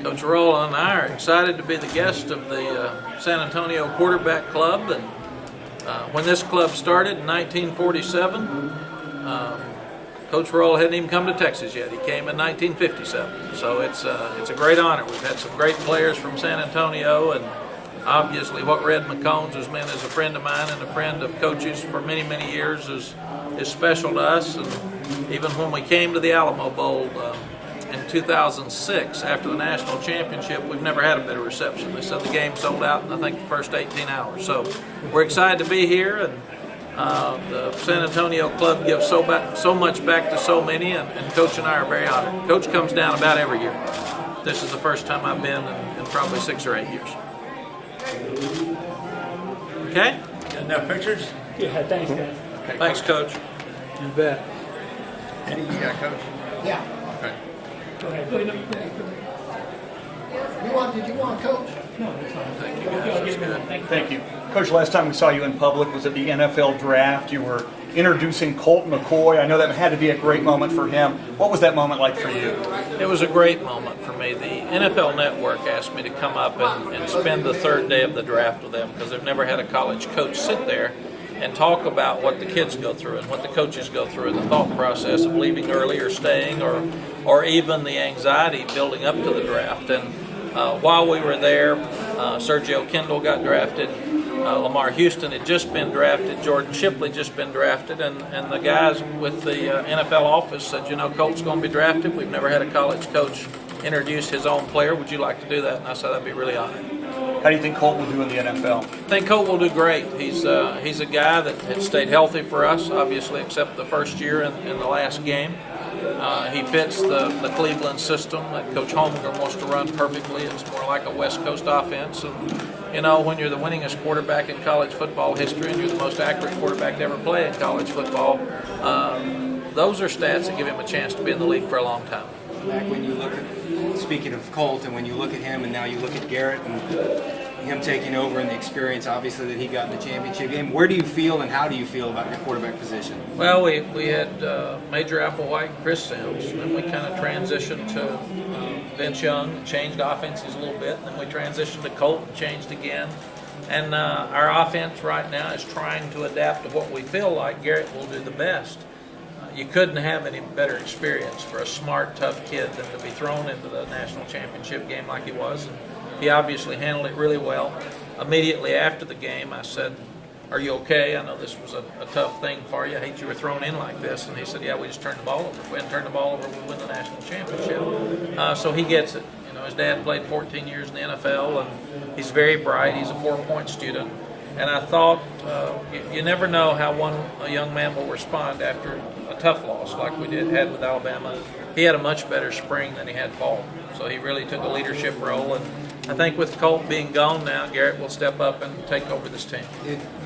Coach Roll and I are excited to be the guest of the San Antonio Quarterback Club. And when this club started in 1947, Coach Roll hadn't even come to Texas yet. He came in 1957. So it's a great honor. We've had some great players from San Antonio, and obviously what Red McCombs has been as a friend of mine and a friend of Coach's for many, many years is special to us. And even when we came to the Alamo Bowl in 2006 after the national championship, we've never had a better reception. They said the game sold out in I think the first 18 hours. So we're excited to be here, and the San Antonio club gives so much back to so many, and Coach and I are very honored. Coach comes down about every year. This is the first time I've been in probably 6 or 8 years. Okay? Got enough pictures? Yeah, thanks, guys. Okay. Thanks, Coach. You bet. Eddie, you got Coach? Yeah. Okay. Go ahead. Go ahead. Did you want Coach? No, that's fine. Thank you, guys. That's good. Thank you. Coach, last time we saw you in public was at the NFL draft. You were introducing Colt McCoy. I know that had to be a great moment for him. What was that moment like for you? It was a great moment for me. The NFL Network asked me to come up and spend the third day of the draft with them because they've never had a college coach sit there and talk about what the kids go through and what the coaches go through and the thought process of leaving early or staying, or even the anxiety building up to the draft. And while we were there, Sergio Kendall got drafted. Lamar Houston had just been drafted. Jordan Shipley just been drafted. And the guys with the NFL office said, you know, Colt's going to be drafted. We've never had a college coach introduce his own player. Would you like to do that? And I said, I'd be really honored. How do you think Colt will do in the NFL? I think Colt will do great. He's a guy that had stayed healthy for us, obviously, except the first year in the last game. He fits the Cleveland system that Coach Holmgren wants to run perfectly. It's more like a West Coast offense. And, you know, when you're the winningest quarterback in college football history and you're the most accurate quarterback to ever play in college football, those are stats that give him a chance to be in the league for a long time. Mack, when you look at, speaking of Colt, and when you look at him and now you look at Garrett and him taking over and the experience, obviously, that he got in the championship game, where do you feel and how do you feel about your quarterback position? Well, we had Major Applewhite and Chris Sims, and then we kind of transitioned to Vince Young, changed offenses a little bit, and then we transitioned to Colt and changed again. And our offense right now is trying to adapt to what we feel like Garrett will do the best. You couldn't have any better experience for a smart, tough kid than to be thrown into the national championship game like he was. And he obviously handled it really well. Immediately after the game, I said, are you okay? I know this was a tough thing for you. I hate you were thrown in like this. And he said, yeah, we just turned the ball over. If we hadn't turned the ball over, we'd win the national championship. So he gets it. You know, his dad played 14 years in the NFL, and he's very bright. He's a 4-point student. And I thought, you never know how a young man will respond after a tough loss like we had with Alabama. He had a much better spring than he had fall. So he really took a leadership role. And I think with Colt being gone now, Garrett will step up and take over this team.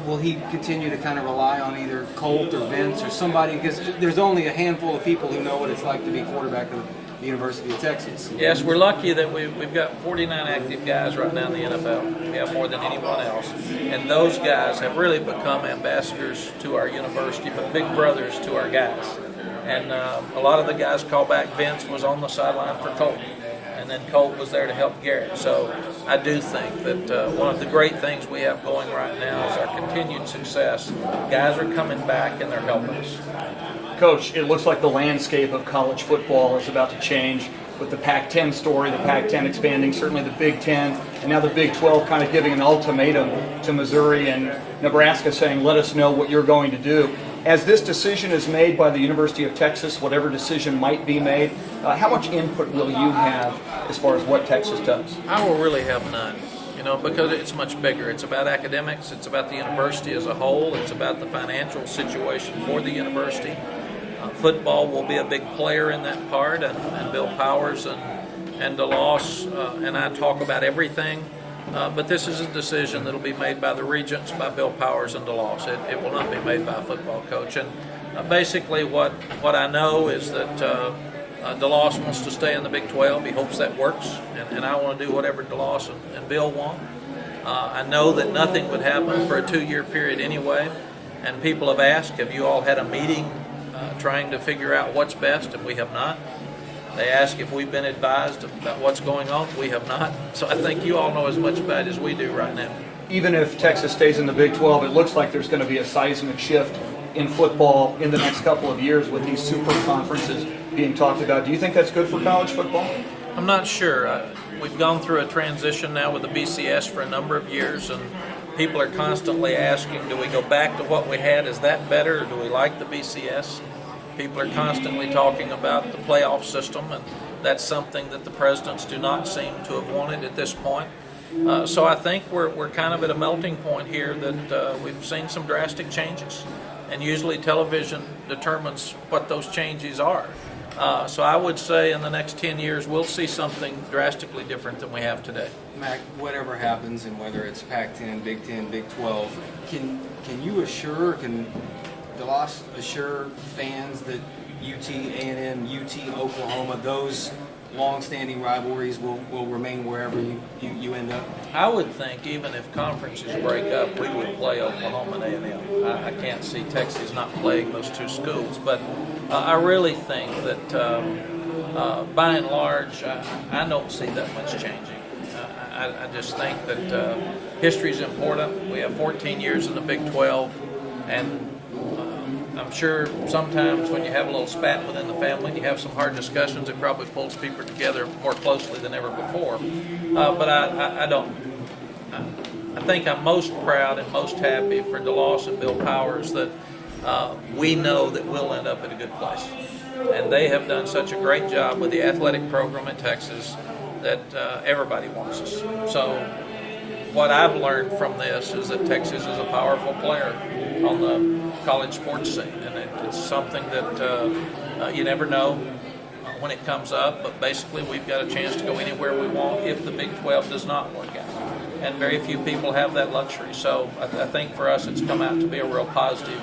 Will he continue to kind of rely on either Colt or Vince or somebody? Because there's only a handful of people who know what it's like to be quarterback of the University of Texas. Yes, we're lucky that we've got 49 active guys right now in the NFL. We have more than anyone else. And those guys have really become ambassadors to our university, but big brothers to our guys. And a lot of the guys call back Vince was on the sideline for Colt. And then Colt was there to help Garrett. So I do think that one of the great things we have going right now is our continued success. Guys are coming back and they're helping us. Coach, it looks like the landscape of college football is about to change with the Pac-10 story, the Pac-10 expanding, certainly the Big Ten, and now the Big 12 kind of giving an ultimatum to Missouri and Nebraska saying, let us know what you're going to do. As this decision is made by the University of Texas, whatever decision might be made, how much input will you have as far as what Texas does? I will really have none, you know, because it's much bigger. It's about academics. It's about the university as a whole. It's about the financial situation for the university. Football will be a big player in that part, and Bill Powers and DeLoss and I talk about everything. But this is a decision that will be made by the regents, by Bill Powers and DeLoss. It will not be made by a football coach. And basically what I know is that DeLoss wants to stay in the Big 12. He hopes that works. And I want to do whatever DeLoss and Bill want. I know that nothing would happen for a 2-year period anyway. And people have asked, have you all had a meeting trying to figure out what's best? And we have not. They ask if we've been advised about what's going on. We have not. So I think you all know as much about it as we do right now. Even if Texas stays in the Big 12, it looks like there's going to be a seismic shift in football in the next couple of years with these super conferences being talked about. Do you think that's good for college football? I'm not sure. We've gone through a transition now with the BCS for a number of years, and people are constantly asking, do we go back to what we had? Is that better, or do we like the BCS? People are constantly talking about the playoff system, and that's something that the presidents do not seem to have wanted at this point. So I think we're kind of at a melting point here that we've seen some drastic changes, and usually television determines what those changes are. So I would say in the next 10 years we'll see something drastically different than we have today. Mac, whatever happens, and whether it's Pac-10, Big 10, Big 12, can you assure, can DeLoss assure fans that UT, A&M, UT, Oklahoma, those long-standing rivalries will remain wherever you end up? I would think even if conferences break up, we would play Oklahoma and A&M. I can't see Texas not playing those two schools, but I really think that by and large, I don't see that much changing. I just think that history is important. We have 14 years in the Big 12, and I'm sure sometimes when you have a little spat within the family and you have some hard discussions, it probably pulls people together more closely than ever before. But I don't. I think I'm most proud and most happy for DeLoss and Bill Powers that we know that we'll end up in a good place. And they have done such a great job with the athletic program in Texas that everybody wants us. So what I've learned from this is that Texas is a powerful player on the college sports scene, and it's something that you never know when it comes up, but basically we've got a chance to go anywhere we want if the Big 12 does not work out. And very few people have that luxury. So I think for us it's come out to be a real positive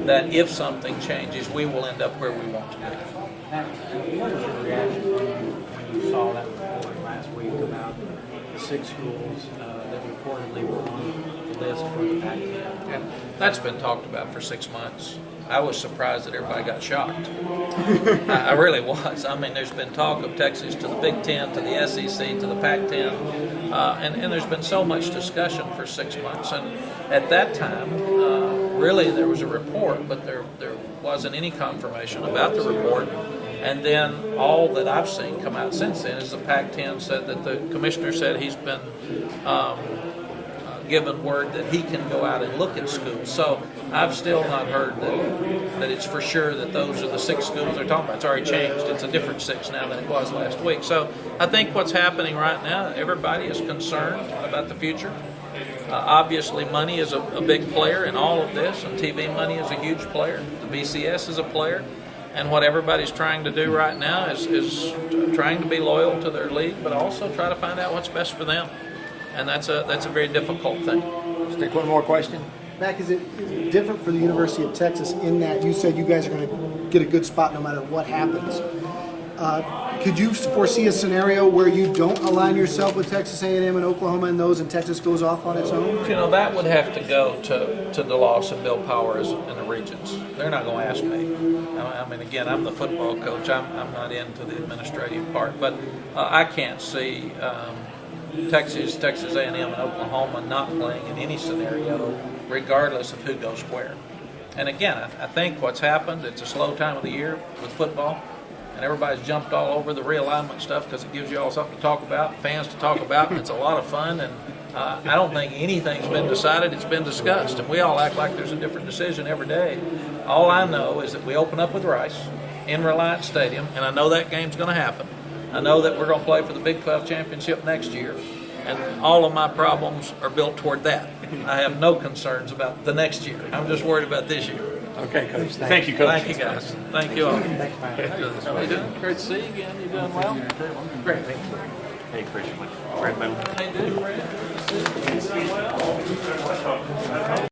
that if something changes, we will end up where we want to be. What was your reaction when you saw that report last week about the 6 schools that reportedly were on the list for the Pac-10? Yeah, that's been talked about for 6 months. I was surprised that everybody got shocked. I really was. I mean, there's been talk of Texas to the Big Ten, to the SEC, to the Pac-10, and there's been so much discussion for 6 months. And at that time, really there was a report, but there wasn't any confirmation about the report. And then all that I've seen come out since then is the Pac-10 said that the commissioner said he's been given word that he can go out and look at schools. So I've still not heard that it's for sure that those are the 6 schools they're talking about. It's already changed. It's a different 6 now than it was last week. So I think what's happening right now, everybody is concerned about the future. Obviously, money is a big player in all of this, and TV money is a huge player. The BCS is a player. And what everybody's trying to do right now is trying to be loyal to their league, but also try to find out what's best for them. And that's a very difficult thing. Let's take one more question. Mac, is it different for the University of Texas in that you said you guys are going to get a good spot no matter what happens? Could you foresee a scenario where you don't align yourself with Texas A&M and Oklahoma and those, and Texas goes off on its own? You know, that would have to go to DeLoss and Bill Powers and the Regents. They're not going to ask me. I mean, again, I'm the football coach. I'm not into the administrative part, but I can't see Texas A&M, and Oklahoma not playing in any scenario, regardless of who goes where. And again, I think what's happened, it's a slow time of the year with football, and everybody's jumped all over the realignment stuff because it gives you all something to talk about, fans to talk about, and it's a lot of fun. And I don't think anything's been decided. It's been discussed, and we all act like there's a different decision every day. All I know is that we open up with Rice in Reliant Stadium, and I know that game's going to happen. I know that we're going to play for the Big 12 championship next year, and all of my problems are built toward that. I have no concerns about the next year. I'm just worried about this year. Okay, Coach. Thank you, Coach. Thank you, guys. Thank you all. How you doing? Great to see you again. You doing well? Great. Hey, Christian. Brad Mel. How you doing, Brad?